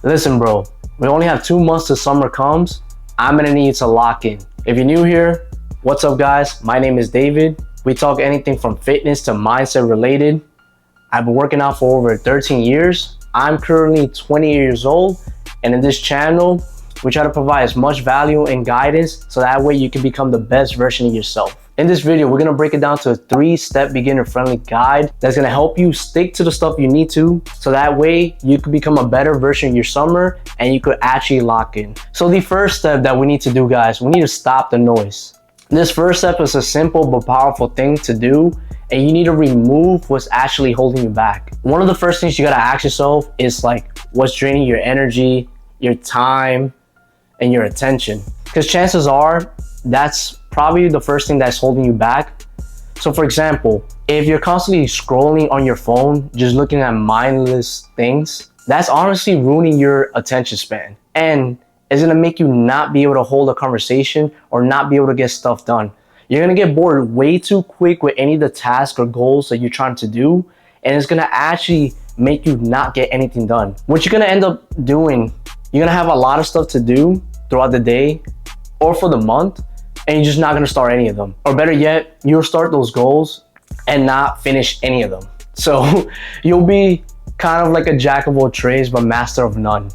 Listen, bro, we only have 2 months till summer comes. I'm gonna need to lock in. If you're new here, what's up guys? My name is David. We talk anything from fitness to mindset related. I've been working out for over 13 years. I'm currently 20 years old, and in this channel, we try to provide as much value and guidance so that way you can become the best version of yourself. In this video, we're gonna break it down to a 3-step beginner-friendly guide that's gonna help you stick to the stuff you need to, so that way you can become a better version of your summer and you could actually lock in. So the first step that we need to do, guys, we need to stop the noise. This first step is a simple but powerful thing to do, and you need to remove what's actually holding you back. One of the first things you gotta ask yourself is like, what's draining your energy, your time, and your attention? Because chances are that's probably the first thing that's holding you back. So for example, if you're constantly scrolling on your phone, just looking at mindless things, that's honestly ruining your attention span, and it's gonna make you not be able to hold a conversation or not be able to get stuff done. You're gonna get bored way too quick with any of the tasks or goals that you're trying to do, and it's gonna actually make you not get anything done. What you're gonna end up doing, you're gonna have a lot of stuff to do throughout the day or for the month, and you're just not gonna start any of them. Or better yet, you'll start those goals and not finish any of them. So you'll be kind of like a jack of all trades but master of none,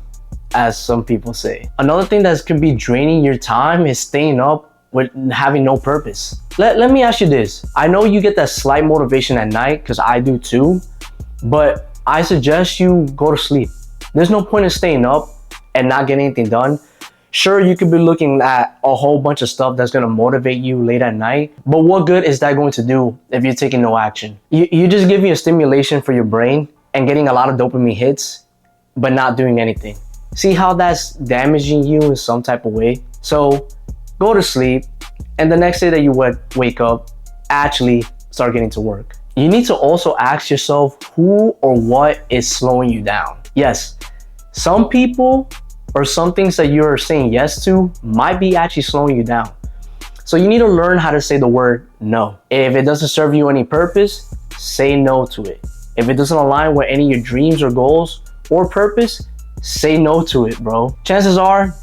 as some people say. Another thing that can be draining your time is staying up with having no purpose. Let me ask you this. I know you get that slight motivation at night, because I do too, but I suggest you go to sleep. There's no point in staying up and not getting anything done. Sure, you could be looking at a whole bunch of stuff that's gonna motivate you late at night, but what good is that going to do if you're taking no action? You just giving a stimulation for your brain and getting a lot of dopamine hits, but not doing anything. See how that's damaging you in some type of way? So go to sleep, and the next day that you wake up, actually start getting to work. You need to also ask yourself who or what is slowing you down. Yes, some people or some things that you're saying yes to might be actually slowing you down. So you need to learn how to say the word no. If it doesn't serve you any purpose, say no to it. If it doesn't align with any of your dreams or goals or purpose, say no to it, bro. Chances are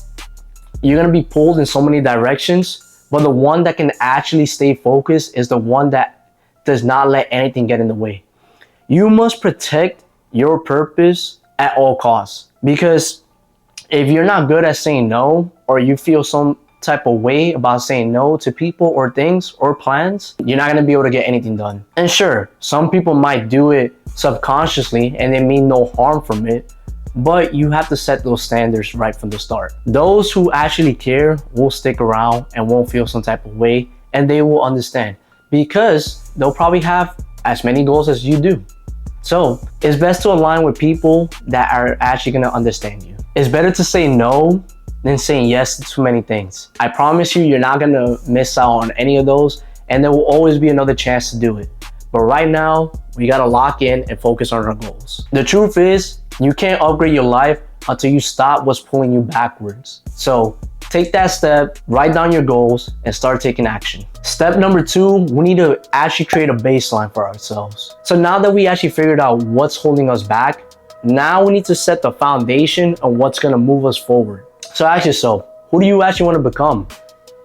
you're gonna be pulled in so many directions, but the one that can actually stay focused is the one that does not let anything get in the way. You must protect your purpose at all costs, because if you're not good at saying no, or you feel some type of way about saying no to people or things or plans, you're not gonna be able to get anything done. And sure, some people might do it subconsciously and they mean no harm from it, but you have to set those standards right from the start. Those who actually care will stick around and won't feel some type of way, and they will understand because they'll probably have as many goals as you do. So it's best to align with people that are actually gonna understand you. It's better to say no than saying yes to too many things. I promise you, you're not gonna miss out on any of those, and there will always be another chance to do it. But right now, we gotta lock in and focus on our goals. The truth is, you can't upgrade your life until you stop what's pulling you backwards. So take that step, write down your goals, and start taking action. Step number 2, we need to actually create a baseline for ourselves. So now that we actually figured out what's holding us back, now we need to set the foundation of what's gonna move us forward. So ask yourself, who do you actually wanna become?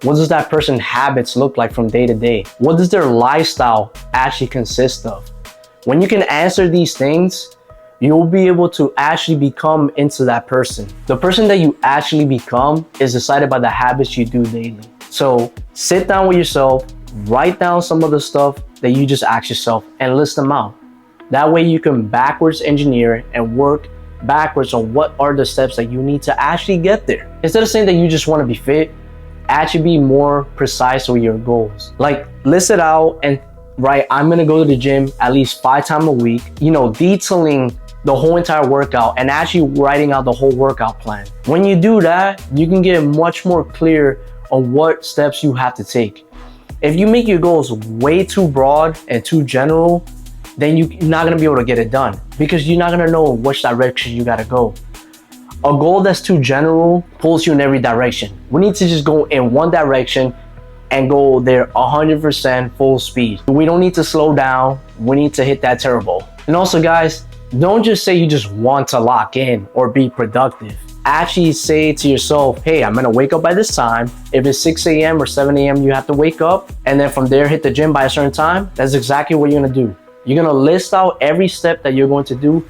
What does that person's habits look like from day to day? What does their lifestyle actually consist of? When you can answer these things, you'll be able to actually become into that person. The person that you actually become is decided by the habits you do daily. So sit down with yourself, write down some of the stuff that you just asked yourself and list them out. That way you can backwards engineer it and work backwards on what are the steps that you need to actually get there. Instead of saying that you just want to be fit, actually be more precise with your goals. Like list it out and write, I'm gonna go to the gym at least 5 times a week, detailing the whole entire workout and actually writing out the whole workout plan. When you do that, you can get much more clear on what steps you have to take. If you make your goals way too broad and too general, then you're not gonna be able to get it done, because you're not gonna know which direction you gotta go. A goal that's too general pulls you in every direction. We need to just go in one direction and go there 100% full speed. We don't need to slow down. We need to hit that turbo. And also guys, Don't just say you just want to lock in or be productive. Actually say to yourself, hey, I'm gonna wake up by this time. If it's 6 a.m. or 7 a.m. you have to wake up, and then from there hit the gym by a certain time. That's exactly what you're gonna do. You're gonna list out every step that you're going to do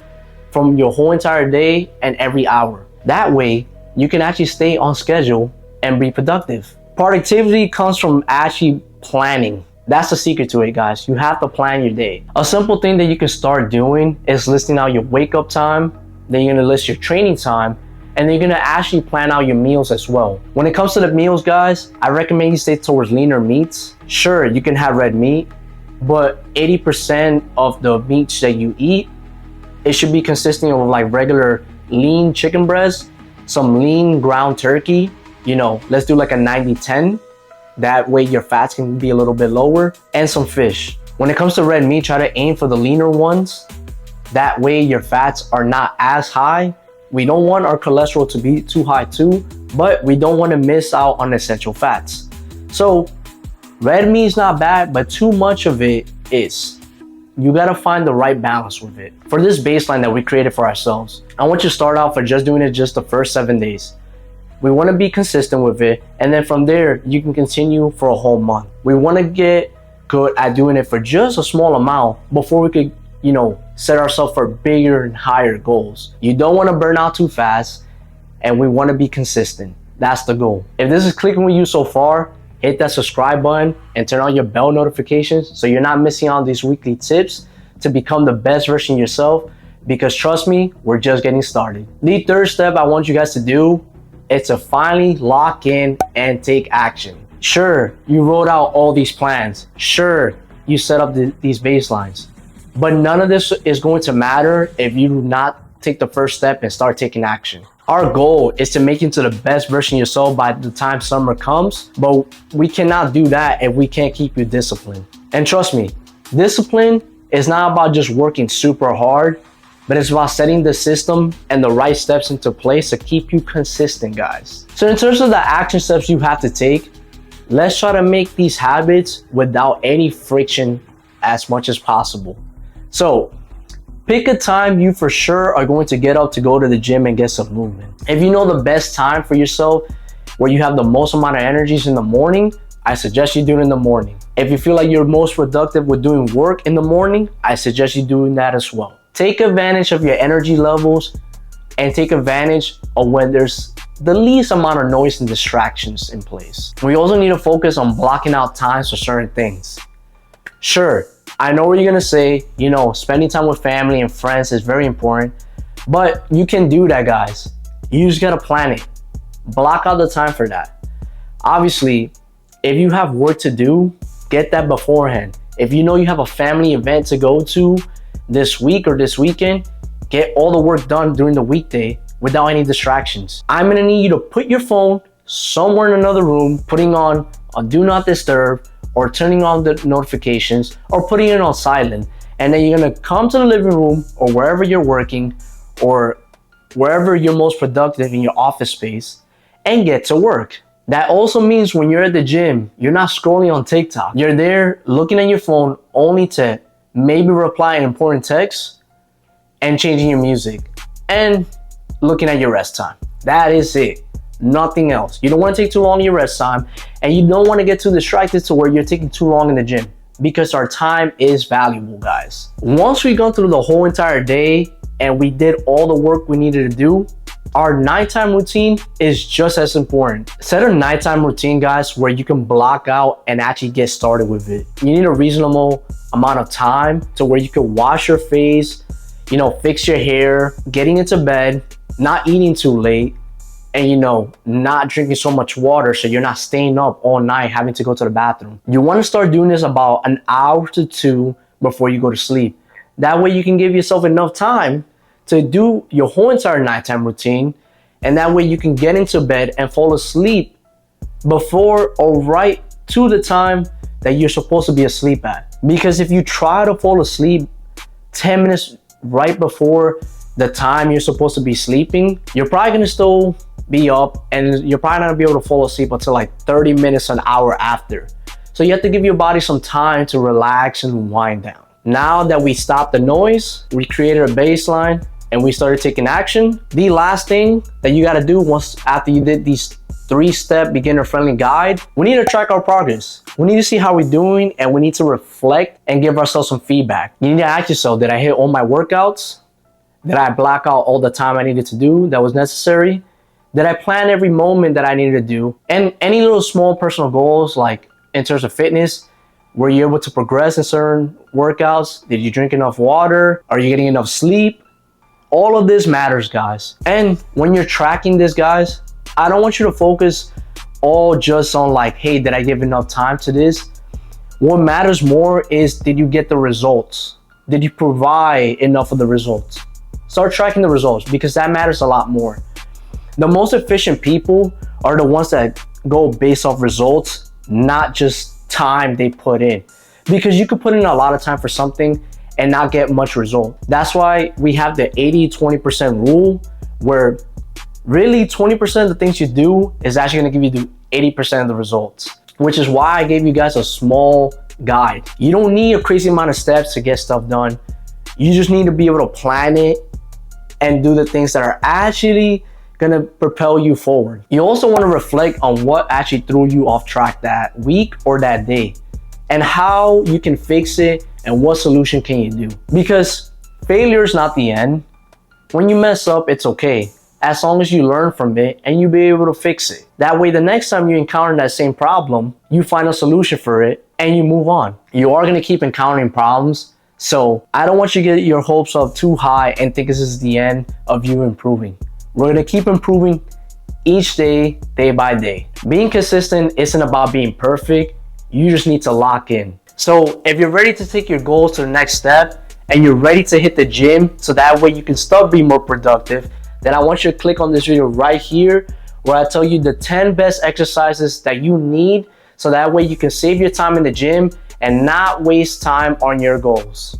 from your whole entire day and every hour. That way you can actually stay on schedule and be productive. Productivity comes from actually planning. That's the secret to it, guys. You have to plan your day. A simple thing that you can start doing is listing out your wake up time, then you're gonna list your training time, and then you're gonna actually plan out your meals as well. When it comes to the meals, guys, I recommend you stay towards leaner meats. Sure, you can have red meat, but 80% of the meats that you eat, it should be consisting of like regular lean chicken breast, some lean ground turkey, let's do like a 90-10. That way your fats can be a little bit lower, and some fish. When it comes to red meat, try to aim for the leaner ones. That way your fats are not as high. We don't want our cholesterol to be too high too, but we don't want to miss out on essential fats. So red meat is not bad, but too much of it is. You gotta find the right balance with it. For this baseline that we created for ourselves, I want you to start out for just doing it just the first 7 days. We want to be consistent with it, and then from there you can continue for a whole month. We want to get good at doing it for just a small amount before we could set ourselves for bigger and higher goals. You don't want to burn out too fast, and we want to be consistent. That's the goal. If this is clicking with you so far, hit that subscribe button and turn on your bell notifications so you're not missing out on these weekly tips to become the best version of yourself, because trust me, we're just getting started. The third step I want you guys to do is to finally lock in and take action. Sure, you wrote out all these plans. Sure, you set up these baselines. But none of this is going to matter if you do not take the first step and start taking action. Our goal is to make you into the best version of yourself by the time summer comes, but we cannot do that if we can't keep you disciplined. And trust me, discipline is not about just working super hard, but it's about setting the system and the right steps into place to keep you consistent, guys. So in terms of the action steps you have to take, let's try to make these habits without any friction as much as possible. So pick a time you for sure are going to get up to go to the gym and get some movement. If you know the best time for yourself, where you have the most amount of energies in the morning, I suggest you do it in the morning. If you feel like you're most productive with doing work in the morning, I suggest you doing that as well. Take advantage of your energy levels and take advantage of when there's the least amount of noise and distractions in place. We also need to focus on blocking out times for certain things. Sure, I know what you're gonna say, spending time with family and friends is very important, but you can do that, guys. You just gotta plan it. Block out the time for that. Obviously, if you have work to do, get that beforehand. If you know you have a family event to go to this week or this weekend, get all the work done during the weekday without any distractions. I'm gonna need you to put your phone somewhere in another room, putting on a do not disturb, or turning on the notifications, or putting it on silent. And then you're gonna come to the living room or wherever you're working or wherever you're most productive in your office space and get to work. That also means when you're at the gym, you're not scrolling on TikTok. You're there looking at your phone only to maybe reply an important text and changing your music and looking at your rest time. That is it. Nothing else. You don't want to take too long in your rest time, and you don't want to get too distracted to where you're taking too long in the gym, because our time is valuable, guys. Once we've gone through the whole entire day and we did all the work we needed to do, our nighttime routine is just as important. Set a nighttime routine, guys, where you can block out and actually get started with it. You need a reasonable amount of time to where you can wash your face, fix your hair, getting into bed, not eating too late, and not drinking so much water so you're not staying up all night having to go to the bathroom. You want to start doing this about an hour to 2 before you go to sleep. That way you can give yourself enough time to do your whole entire nighttime routine, and that way you can get into bed and fall asleep before or right to the time that you're supposed to be asleep at. Because if you try to fall asleep 10 minutes right before the time you're supposed to be sleeping, you're probably gonna still be up, and you're probably not gonna be able to fall asleep until like 30 minutes, an hour after. So you have to give your body some time to relax and wind down. Now that we stopped the noise, we created a baseline and we started taking action, the last thing that you gotta do once after you did these 3-step beginner friendly guide, we need to track our progress. We need to see how we're doing, and we need to reflect and give ourselves some feedback. You need to ask yourself, did I hit all my workouts? Did I block out all the time I needed to do that was necessary? Did I plan every moment that I needed to do? And any little small personal goals, like in terms of fitness, were you able to progress in certain workouts? Did you drink enough water? Are you getting enough sleep? All of this matters, guys. And when you're tracking this, guys, I don't want you to focus all just on like, hey, did I give enough time to this? What matters more is, did you get the results? Did you provide enough of the results? Start tracking the results, because that matters a lot more. The most efficient people are the ones that go based off results, not just time they put in. Because you could put in a lot of time for something and not get much result. That's why we have the 80-20% rule, where really 20% of the things you do is actually gonna give you the 80% of the results, which is why I gave you guys a small guide. You don't need a crazy amount of steps to get stuff done. You just need to be able to plan it and do the things that are actually gonna propel you forward. You also wanna reflect on what actually threw you off track that week or that day, and how you can fix it and what solution can you do. Because failure is not the end. When you mess up, it's okay, as long as you learn from it and you be able to fix it. That way, the next time you encounter that same problem, you find a solution for it and you move on. You are gonna keep encountering problems, so I don't want you to get your hopes up too high and think this is the end of you improving. We're gonna keep improving each day, day by day. Being consistent isn't about being perfect. You just need to lock in. So if you're ready to take your goals to the next step and you're ready to hit the gym so that way you can start being more productive, then I want you to click on this video right here, where I tell you the 10 best exercises that you need so that way you can save your time in the gym and not waste time on your goals.